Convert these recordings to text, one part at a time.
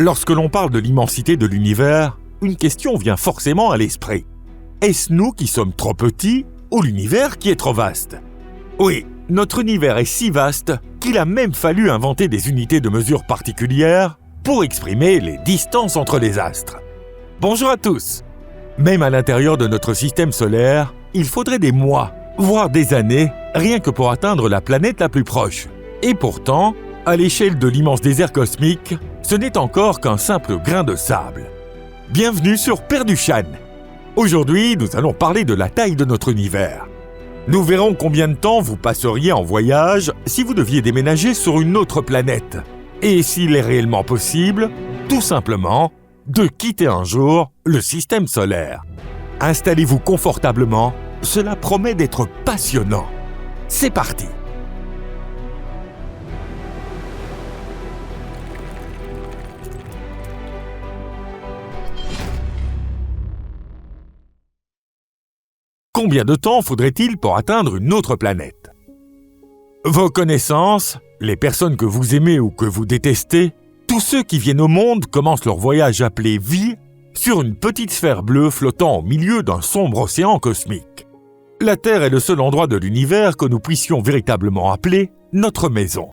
Lorsque l'on parle de l'immensité de l'univers, une question vient forcément à l'esprit. Est-ce nous qui sommes trop petits ou l'univers qui est trop vaste ? Oui, notre univers est si vaste qu'il a même fallu inventer des unités de mesure particulières pour exprimer les distances entre les astres. Bonjour à tous! Même à l'intérieur de notre système solaire, il faudrait des mois, voire des années, rien que pour atteindre la planète la plus proche. Et pourtant, à l'échelle de l'immense désert cosmique, ce n'est encore qu'un simple grain de sable. Bienvenue sur Perduchan. Aujourd'hui, nous allons parler de la taille de notre univers. Nous verrons combien de temps vous passeriez en voyage si vous deviez déménager sur une autre planète. Et s'il est réellement possible, tout simplement, de quitter un jour le système solaire. Installez-vous confortablement, cela promet d'être passionnant. C'est parti! Combien de temps faudrait-il pour atteindre une autre planète ? Vos connaissances, les personnes que vous aimez ou que vous détestez, tous ceux qui viennent au monde commencent leur voyage appelé vie sur une petite sphère bleue flottant au milieu d'un sombre océan cosmique. La Terre est le seul endroit de l'univers que nous puissions véritablement appeler notre maison.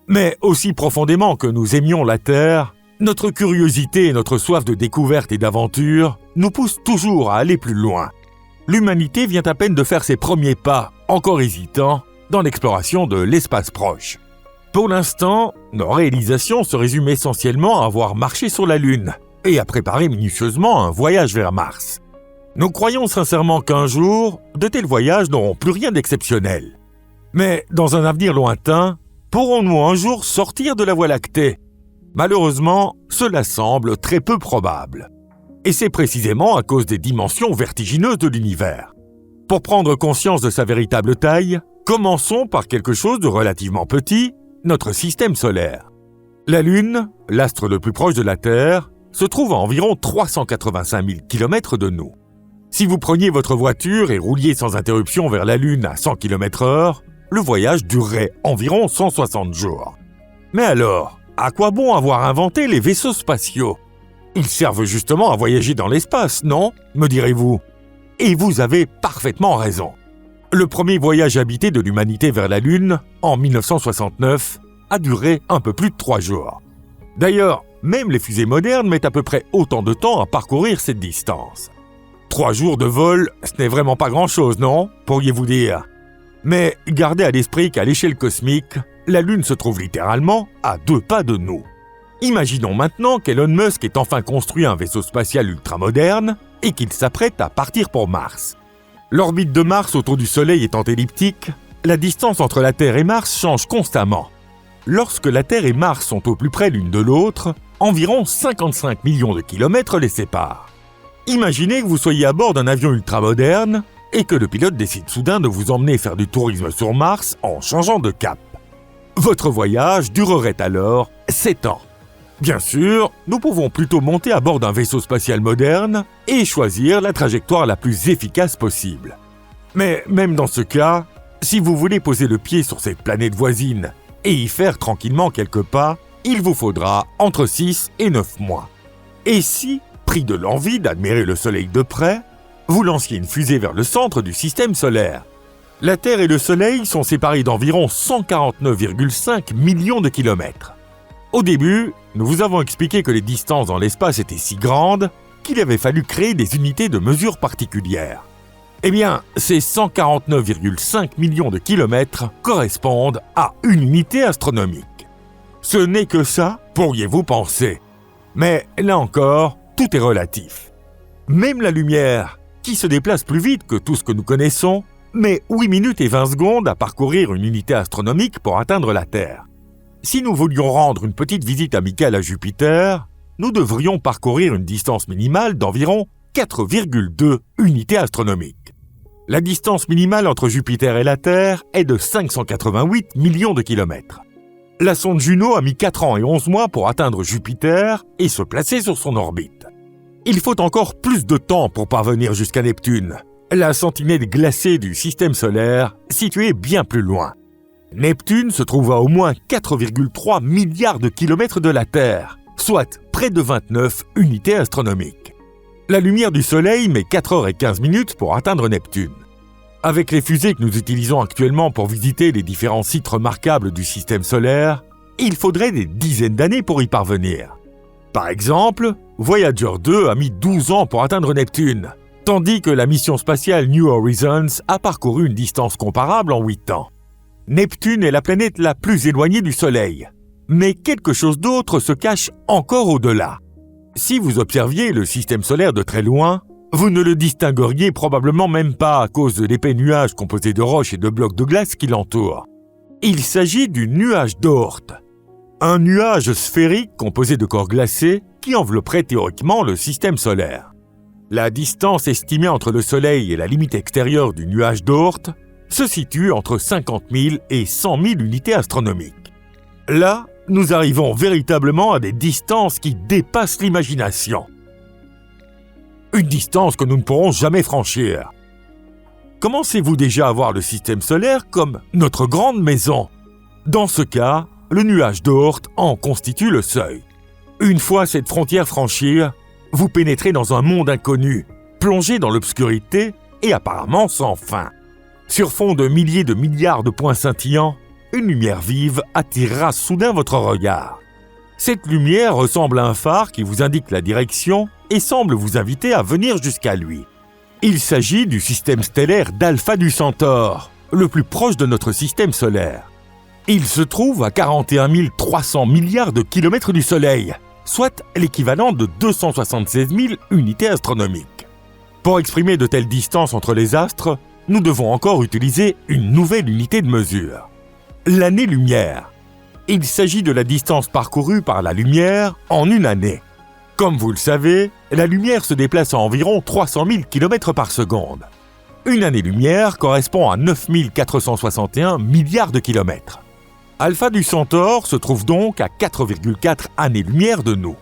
Mais aussi profondément que nous aimions la Terre, notre curiosité et notre soif de découverte et d'aventure nous poussent toujours à aller plus loin. L'humanité vient à peine de faire ses premiers pas, encore hésitants, dans l'exploration de l'espace proche. Pour l'instant, nos réalisations se résument essentiellement à avoir marché sur la Lune et à préparer minutieusement un voyage vers Mars. Nous croyons sincèrement qu'un jour, de tels voyages n'auront plus rien d'exceptionnel. Mais dans un avenir lointain, pourrons-nous un jour sortir de la Voie lactée ? Malheureusement, cela semble très peu probable. Et c'est précisément à cause des dimensions vertigineuses de l'univers. Pour prendre conscience de sa véritable taille, commençons par quelque chose de relativement petit, notre système solaire. La Lune, l'astre le plus proche de la Terre, se trouve à environ 385 000 km de nous. Si vous preniez votre voiture et rouliez sans interruption vers la Lune à 100 km/h, le voyage durerait environ 160 jours. Mais alors, à quoi bon avoir inventé les vaisseaux spatiaux ? Ils servent justement à voyager dans l'espace, non ? Me direz-vous. Et vous avez parfaitement raison. Le premier voyage habité de l'humanité vers la Lune, en 1969, a duré un peu plus de 3 jours. D'ailleurs, même les fusées modernes mettent à peu près autant de temps à parcourir cette distance. 3 jours de vol, ce n'est vraiment pas grand-chose, non ? Pourriez-vous dire. Mais gardez à l'esprit qu'à l'échelle cosmique, la Lune se trouve littéralement à 2 pas de nous. Imaginons maintenant qu'Elon Musk ait enfin construit un vaisseau spatial ultramoderne et qu'il s'apprête à partir pour Mars. L'orbite de Mars autour du Soleil étant elliptique, la distance entre la Terre et Mars change constamment. Lorsque la Terre et Mars sont au plus près l'une de l'autre, environ 55 millions de kilomètres les séparent. Imaginez que vous soyez à bord d'un avion ultramoderne et que le pilote décide soudain de vous emmener faire du tourisme sur Mars en changeant de cap. Votre voyage durerait alors 7 ans. Bien sûr, nous pouvons plutôt monter à bord d'un vaisseau spatial moderne et choisir la trajectoire la plus efficace possible. Mais même dans ce cas, si vous voulez poser le pied sur cette planète voisine et y faire tranquillement quelques pas, il vous faudra entre 6 et 9 mois. Et si, pris de l'envie d'admirer le Soleil de près, vous lanciez une fusée vers le centre du système solaire ? La Terre et le Soleil sont séparés d'environ 149,5 millions de kilomètres. Au début, nous vous avons expliqué que les distances dans l'espace étaient si grandes qu'il avait fallu créer des unités de mesure particulières. Eh bien, ces 149,5 millions de kilomètres correspondent à une unité astronomique. Ce n'est que ça, pourriez-vous penser. Mais là encore, tout est relatif. Même la lumière, qui se déplace plus vite que tout ce que nous connaissons, met 8 minutes et 20 secondes à parcourir une unité astronomique pour atteindre la Terre. Si nous voulions rendre une petite visite amicale à Jupiter, nous devrions parcourir une distance minimale d'environ 4,2 unités astronomiques. La distance minimale entre Jupiter et la Terre est de 588 millions de kilomètres. La sonde Juno a mis 4 ans et 11 mois pour atteindre Jupiter et se placer sur son orbite. Il faut encore plus de temps pour parvenir jusqu'à Neptune, la sentinelle glacée du système solaire, située bien plus loin. Neptune se trouve à au moins 4,3 milliards de kilomètres de la Terre soit près de 29 unités astronomiques. La lumière du Soleil met 4h15 pour atteindre Neptune. Avec les fusées que nous utilisons actuellement pour visiter les différents sites remarquables du système solaire, il faudrait des dizaines d'années pour y parvenir. Par exemple, Voyager 2 a mis 12 ans pour atteindre Neptune, tandis que la mission spatiale New Horizons a parcouru une distance comparable en 8 ans. Neptune est la planète la plus éloignée du Soleil, mais quelque chose d'autre se cache encore au-delà. Si vous observiez le système solaire de très loin, vous ne le distingueriez probablement même pas à cause de l'épais nuage composé de roches et de blocs de glace qui l'entourent. Il s'agit du nuage d'Oort, un nuage sphérique composé de corps glacés qui envelopperait théoriquement le système solaire. La distance estimée entre le Soleil et la limite extérieure du nuage d'Oort se situe entre 50 000 et 100 000 unités astronomiques. Là, nous arrivons véritablement à des distances qui dépassent l'imagination. Une distance que nous ne pourrons jamais franchir. Commencez-vous déjà à voir le système solaire comme notre grande maison? Dans ce cas, le nuage d'Oort en constitue le seuil. Une fois cette frontière franchie, vous pénétrez dans un monde inconnu, plongé dans l'obscurité et apparemment sans fin. Sur fond de milliers de milliards de points scintillants, une lumière vive attirera soudain votre regard. Cette lumière ressemble à un phare qui vous indique la direction et semble vous inviter à venir jusqu'à lui. Il s'agit du système stellaire d'Alpha du Centaure, le plus proche de notre système solaire. Il se trouve à 41 300 milliards de kilomètres du Soleil, soit l'équivalent de 276 000 unités astronomiques. Pour exprimer de telles distances entre les astres, nous devons encore utiliser une nouvelle unité de mesure. L'année-lumière. Il s'agit de la distance parcourue par la lumière en une année. Comme vous le savez, la lumière se déplace à environ 300 000 km par seconde. Une année-lumière correspond à 9 461 milliards de kilomètres. Alpha du Centaure se trouve donc à 4,4 années-lumière de nous.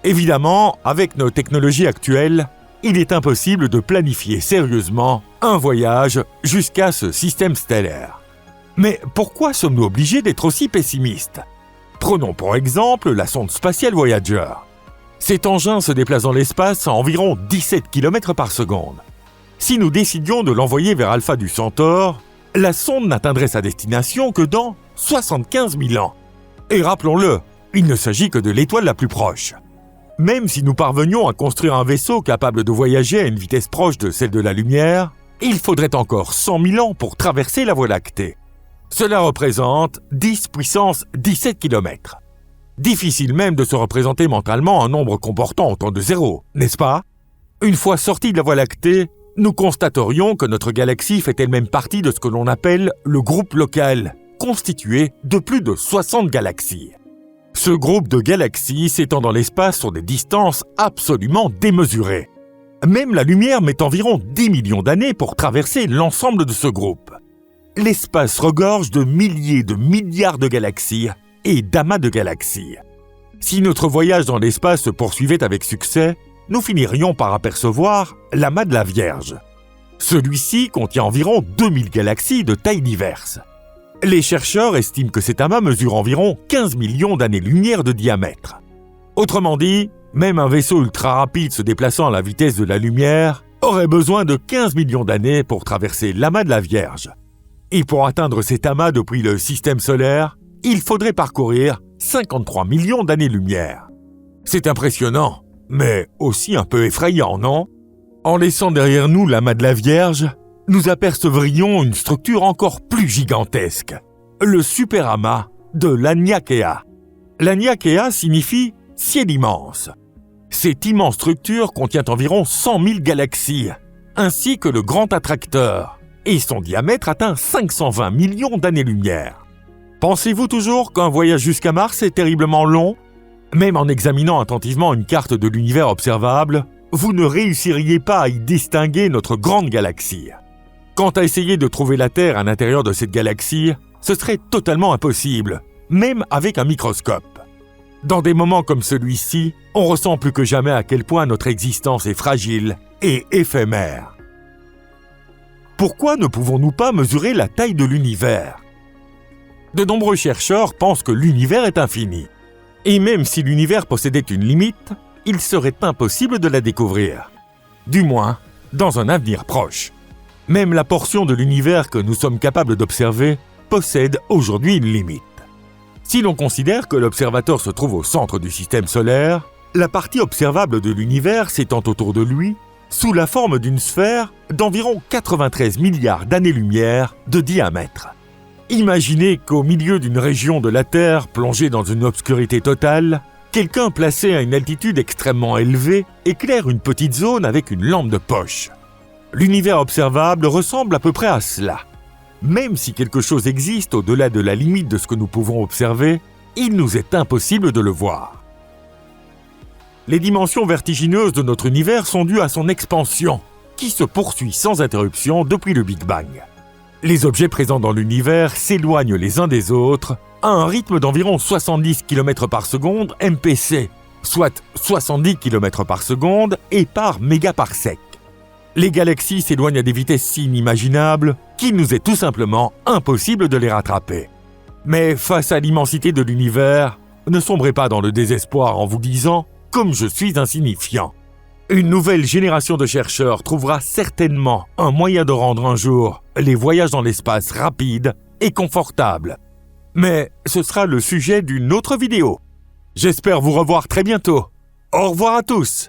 Évidemment, avec nos technologies actuelles, il est impossible de planifier sérieusement un voyage jusqu'à ce système stellaire. Mais pourquoi sommes-nous obligés d'être aussi pessimistes? Prenons pour exemple la sonde spatiale Voyager. Cet engin se déplace dans l'espace à environ 17 km par seconde. Si nous décidions de l'envoyer vers Alpha du Centaure, la sonde n'atteindrait sa destination que dans 75 000 ans. Et rappelons-le, il ne s'agit que de l'étoile la plus proche. Même si nous parvenions à construire un vaisseau capable de voyager à une vitesse proche de celle de la lumière, il faudrait encore 100 000 ans pour traverser la Voie lactée. Cela représente 10 puissance 17 km. Difficile même de se représenter mentalement un nombre comportant autant de zéros, n'est-ce pas? Une fois sortis de la Voie lactée, nous constaterions que notre galaxie fait elle-même partie de ce que l'on appelle le groupe local, constitué de plus de 60 galaxies. Ce groupe de galaxies s'étend dans l'espace sur des distances absolument démesurées. Même la lumière met environ 10 millions d'années pour traverser l'ensemble de ce groupe. L'espace regorge de milliers de milliards de galaxies et d'amas de galaxies. Si notre voyage dans l'espace se poursuivait avec succès, nous finirions par apercevoir l'amas de la Vierge. Celui-ci contient environ 2000 galaxies de tailles diverses. Les chercheurs estiment que cet amas mesure environ 15 millions d'années-lumière de diamètre. Autrement dit, même un vaisseau ultra rapide se déplaçant à la vitesse de la lumière aurait besoin de 15 millions d'années pour traverser l'amas de la Vierge. Et pour atteindre cet amas depuis le système solaire, il faudrait parcourir 53 millions d'années-lumière. C'est impressionnant, mais aussi un peu effrayant, non? En laissant derrière nous l'amas de la Vierge, nous apercevrions une structure encore plus gigantesque, le superamas de l'Aniakea. L'Aniakea signifie « ciel immense ». Cette immense structure contient environ 100 000 galaxies, ainsi que le grand attracteur, et son diamètre atteint 520 millions d'années-lumière. Pensez-vous toujours qu'un voyage jusqu'à Mars est terriblement long? Même en examinant attentivement une carte de l'univers observable, vous ne réussiriez pas à y distinguer notre grande galaxie. Quant à essayer de trouver la Terre à l'intérieur de cette galaxie, ce serait totalement impossible, même avec un microscope. Dans des moments comme celui-ci, on ressent plus que jamais à quel point notre existence est fragile et éphémère. Pourquoi ne pouvons-nous pas mesurer la taille de l'univers? De nombreux chercheurs pensent que l'univers est infini. Et même si l'univers possédait une limite, il serait impossible de la découvrir. Du moins, dans un avenir proche. Même la portion de l'univers que nous sommes capables d'observer possède aujourd'hui une limite. Si l'on considère que l'observateur se trouve au centre du système solaire, la partie observable de l'univers s'étend autour de lui sous la forme d'une sphère d'environ 93 milliards d'années-lumière de diamètre. Imaginez qu'au milieu d'une région de la Terre plongée dans une obscurité totale, quelqu'un placé à une altitude extrêmement élevée éclaire une petite zone avec une lampe de poche. L'univers observable ressemble à peu près à cela. Même si quelque chose existe au-delà de la limite de ce que nous pouvons observer, il nous est impossible de le voir. Les dimensions vertigineuses de notre univers sont dues à son expansion, qui se poursuit sans interruption depuis le Big Bang. Les objets présents dans l'univers s'éloignent les uns des autres à un rythme d'environ 70 km par seconde MPC, soit 70 km par seconde et par mégaparsec. Les galaxies s'éloignent à des vitesses si inimaginables qu'il nous est tout simplement impossible de les rattraper. Mais face à l'immensité de l'univers, ne sombrez pas dans le désespoir en vous disant « comme je suis insignifiant ». Une nouvelle génération de chercheurs trouvera certainement un moyen de rendre un jour les voyages dans l'espace rapides et confortables. Mais ce sera le sujet d'une autre vidéo. J'espère vous revoir très bientôt. Au revoir à tous!